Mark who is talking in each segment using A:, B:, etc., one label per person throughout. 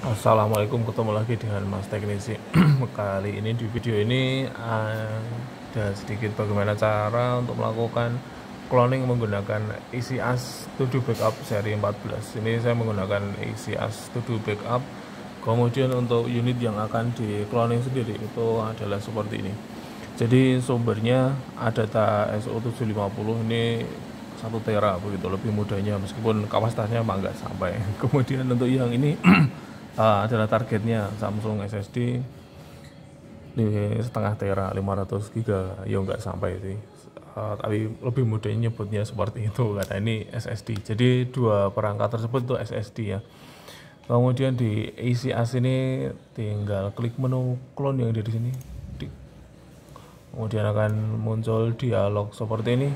A: Assalamualaikum, ketemu lagi dengan Mas Teknisi. Kali ini di video ini ada sedikit bagaimana cara untuk melakukan cloning menggunakan EasyAS To Do Backup seri 14. Ini saya menggunakan EasyAS To Do Backup. Kemudian untuk unit yang akan di cloning sendiri itu adalah seperti ini. Jadi sumbernya Adata SO750, ini 1 tera begitu, lebih mudahnya meskipun kapasitasnya emang nggak sampai. Kemudian untuk yang ini adalah targetnya Samsung SSD di setengah tera 500 giga, ya nggak sampai sih. Tapi lebih mudahnya nyebutnya seperti itu karena ini SSD. Jadi dua perangkat tersebut itu SSD ya. Kemudian di EasyAS ini tinggal klik menu clone yang ada di sini. Kemudian akan muncul dialog seperti ini.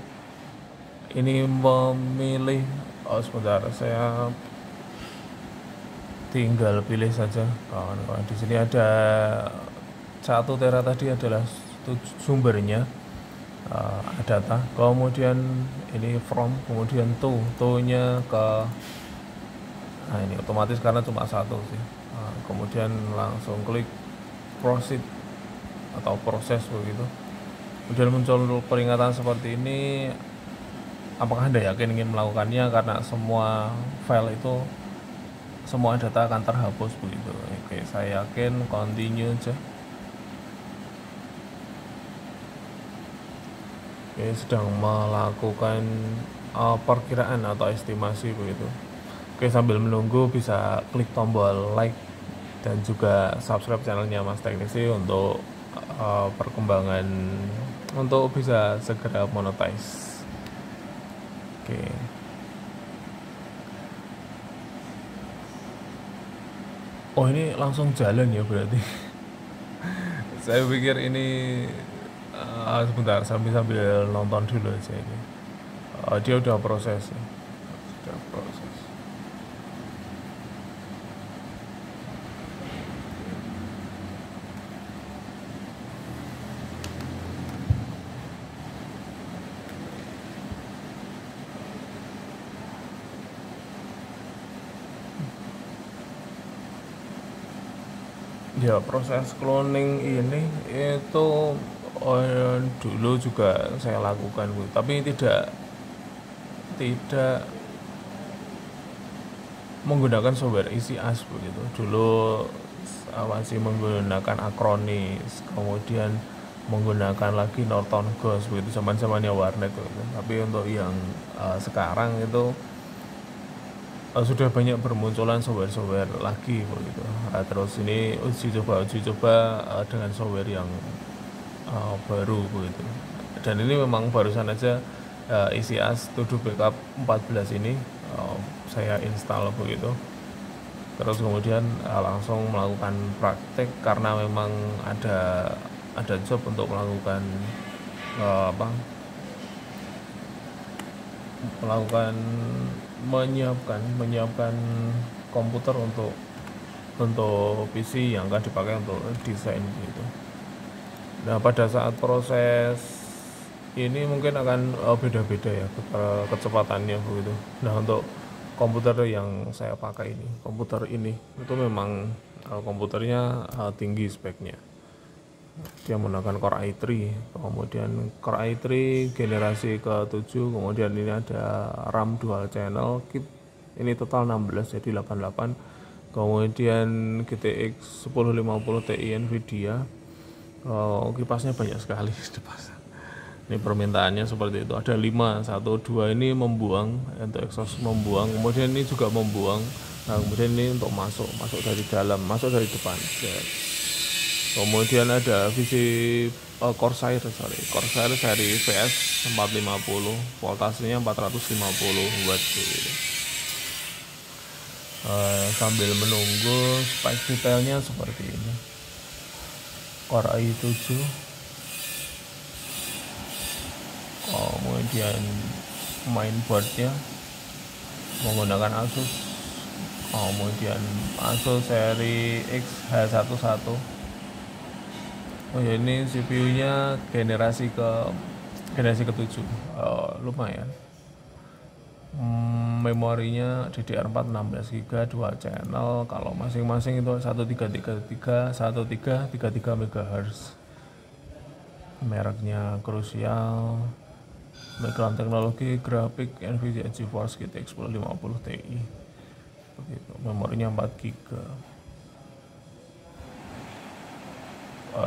A: Ini memilih, sebentar, saya tinggal pilih saja kawan-kawan. Di sini ada 1 tera tadi adalah sumbernya, data. Kemudian ini from, kemudian to-nya ke, nah ini otomatis karena cuma 1 sih. Kemudian langsung klik proceed atau proses begitu. Kemudian muncul peringatan seperti ini. Apakah Anda yakin ingin melakukannya, karena semua file itu, semua data akan terhapus begitu. Oke, saya yakin, continue aja. Oke, sedang melakukan perkiraan atau estimasi begitu. Oke, sambil menunggu bisa klik tombol like dan juga subscribe channelnya Mas Teknisi untuk perkembangan, untuk bisa segera monetize. Oke. Oh, ini langsung jalan ya berarti. Saya pikir ini sebentar, sambil nonton dulu aja ini. Dia udah proses ya. Sudah proses. Ya, proses cloning ini itu dulu juga saya lakukan, Bu. Tapi tidak menggunakan software EasyAS begitu. Dulu masih menggunakan Acronis, kemudian menggunakan lagi Norton Ghost begitu, zaman-zamannya warnet begitu. Tapi untuk yang sekarang itu sudah banyak bermunculan software-software lagi begitu. Terus ini uji coba dengan software yang baru begitu. Dan ini memang barusan aja EasyAS To Do Backup 14 ini saya install begitu. Terus kemudian langsung melakukan praktek karena memang ada job untuk melakukan menyiapkan komputer untuk PC yang akan dipakai untuk desain gitu. Nah, pada saat proses ini mungkin akan beda-beda ya kecepatannya begitu. Nah, untuk komputer yang saya pakai ini, komputer ini itu memang komputernya tinggi speknya. Dia menggunakan Core i3, kemudian Core i3 generasi ke-7, kemudian ini ada RAM dual channel, chip ini total 16 jadi 88, kemudian GTX 1050 Ti Nvidia. Kipasnya banyak sekali dipasang. Ini permintaannya seperti itu. Ada 5, 1, 2 ini membuang, untuk exhaust membuang, kemudian ini juga membuang. Nah, kemudian ini untuk masuk dari dalam, masuk dari depan. Kemudian ada VC Corsair seri VS 450, voltasenya 450 watt gitu. Sambil menunggu spek detailnya seperti ini. Core i7, kemudian mainboardnya menggunakan Asus, kemudian Asus seri XH11. Oh ya, ini CPU-nya generasi ke-7, lumayan. memorinya DDR4 16GB 2 channel, kalau masing-masing itu 1333 1333 MHz. Mereknya Crucial, background teknologi grafik Nvidia GeForce GTX 1050 Ti. Begitu. Memorinya 4GB.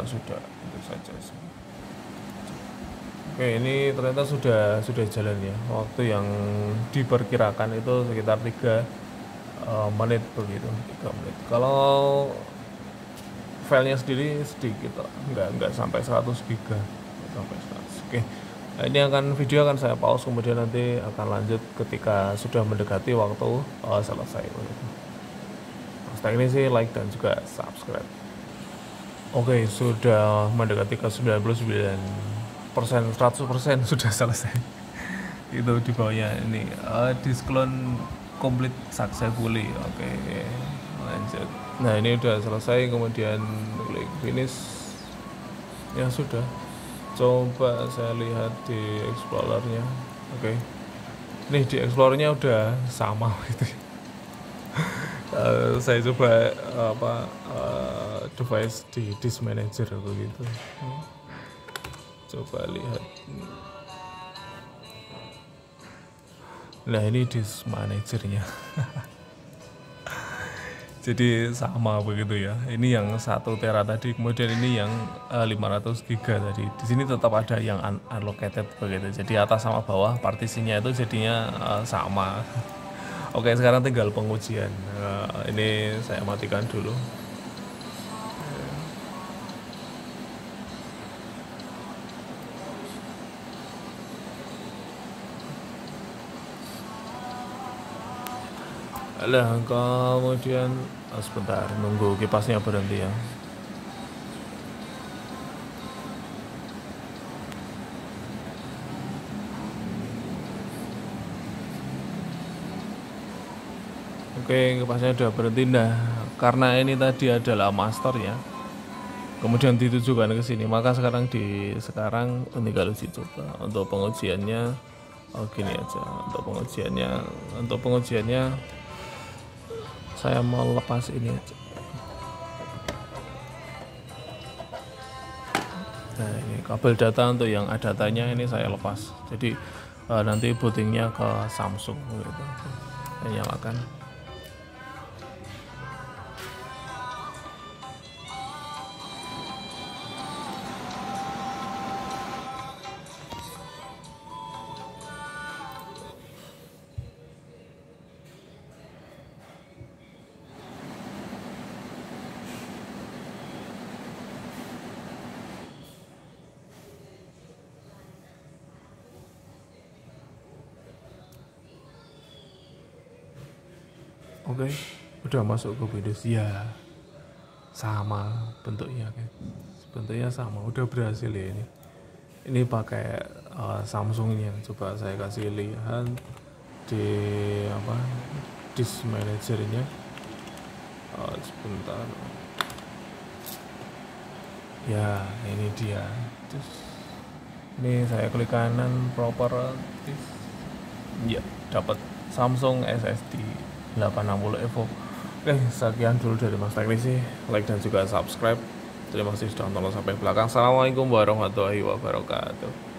A: Sudah itu saja sih. Oke, ini ternyata sudah jalan ya. Waktu yang diperkirakan itu sekitar 3 menit begitu, 3 menit. Kalau filenya sendiri sedikit, nggak sampai 100 GB, sampai 100. Oke, nah, ini video akan saya pause, kemudian nanti akan lanjut ketika sudah mendekati waktu selesai. Mas Teknisi like dan juga subscribe. Oke, sudah mendekati ke 99%, 100% sudah selesai. Itu di bawahnya ini disclone complete successfully. Oke, lanjut. Nah, ini udah selesai, kemudian klik finish. Ya sudah. Coba saya lihat di explorernya. Oke. Nih di explorernya udah sama gitu. Saya coba device di disk manager begitu. Coba lihat. Nah, ini disk manajernya. Jadi sama begitu ya. Ini yang 1 tera tadi, kemudian ini yang 500 GB tadi. Di sini tetap ada yang unallocated begitu. Jadi atas sama bawah partisinya itu jadinya sama. Oke, sekarang tinggal pengujian. Ini saya matikan dulu. Lah, kemudian sebentar nunggu kipasnya berhenti ya. Oke, kipasnya udah berhenti. Nah, karena ini tadi adalah master ya, kemudian ditujukan ke sini, maka sekarang tinggal uji coba. Untuk pengujiannya gini aja. Untuk pengujiannya saya mau lepas ini aja. Nah, ini kabel data untuk yang datanya ini saya lepas. Jadi nanti bootingnya ke Samsung gitu. Saya nyalakan. Oke, udah masuk ke Windows ya, sama bentuknya kan, bentuknya sama, udah berhasil ya ini. Ini pakai Samsungnya. Coba saya kasih lihat di disk manajernya. Sebentar. Ya, ini dia. Terus ini saya klik kanan properties. Ya, dapat Samsung SSD 860 Evo. Oke, sekian dulu dari Mas Teknisi. Like dan juga subscribe. Terima kasih sudah nonton sampai belakang. Assalamualaikum warahmatullahi wabarakatuh.